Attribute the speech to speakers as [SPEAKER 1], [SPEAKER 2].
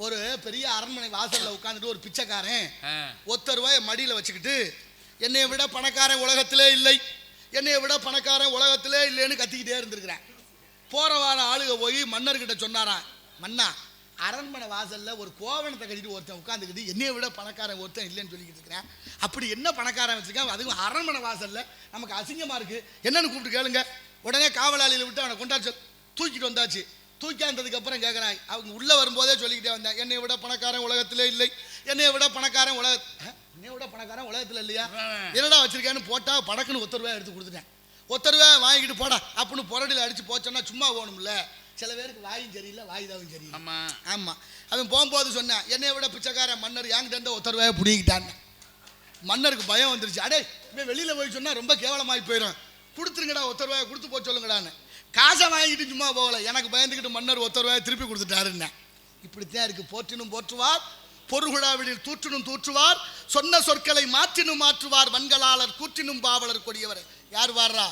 [SPEAKER 1] ஒரு பெரிய அரண்மனை வாசல்ல உட்காந்துட்டு ஒரு பிச்சைக்காரன் ₹1 மடியில வச்சுக்கிட்டு என்னை விட பணக்காரன் உலகத்திலே இல்லை, என்னை விட பணக்காரன் உலகத்திலே இல்லைன்னு கத்திக்கிட்டே இருந்திருக்கிறேன். போற வார ஆளுக போய் மன்னர்கிட்ட சொன்னாராம், மன்னா அரண்மனை வாசல்ல ஒரு கோவணத்தை கட்டிட்டு ஒருத்தன் உட்காந்துக்கிட்டு என்னைய விட பணக்காரன் ஒருத்தன் இல்லைன்னு சொல்லிக்கிட்டு இருக்கிறேன். அப்படி என்ன பணக்காரன் வச்சிருக்கான், அதுவும் அரண்மனை வாசல்ல, நமக்கு அசிங்கமா இருக்கு, என்னன்னு கூப்பிட்டு கேளுங்க. உடனே காவலாளியில விட்டு அவனை கொண்டாச்சு, தூக்கிட்டு வந்தாச்சு. தூக்கியாந்ததுக்கு அப்புறம் கேட்குறான், அவங்க உள்ள வரும்போதே சொல்லிக்கிட்டே வந்தேன், என்னை விட பணக்காரன் உலகத்திலே இல்லை, என்னை விட பணக்காரன் என்னை விட பணக்காரன் உலகத்துல இல்லையா, என்னடா வச்சிருக்கேன்னு போட்டா படக்குன்னு ₹1 எடுத்து கொடுத்துட்டேன். ₹1 வாங்கிட்டு போடா அப்படின்னு புரடியில் அடிச்சு போச்சோன்னா சும்மா போகணும்ல. சில பேருக்கு வாயும் சரியில்லை, வாயுதாவும் சரியில்லை. ஆமா, அவன் போகும்போது சொன்னேன், என்னை விட பிச்சைக்காரன் மன்னர் என்கிட்ட இருந்த ₹1 பிடிக்கிட்டான். மன்னருக்கு பயம் வந்துருச்சு, அடே இவன் வெளியில போய் சொன்னா ரொம்ப கேவலமாகி போயிடும், கொடுத்துருங்கடா ₹1 கொடுத்து போய் சொல்லுங்கடான்னு. காசை வாங்கிட்டு சும்மா போகல, எனக்கு பயந்துக்கிட்டு மன்னர் ₹1 திருப்பி கொடுத்துட்டாருன்னு. இப்படித்தான் இருக்கு. போற்றினும் போற்றுவார், பொருகுழாவிடில் தூற்றினும் தூற்றுவார், சொன்ன சொற்களை மாற்றினும் மாற்றுவார், வன்களாளர் கூற்றினும் பாவலர் கொடியவர். யார் வாடுறா?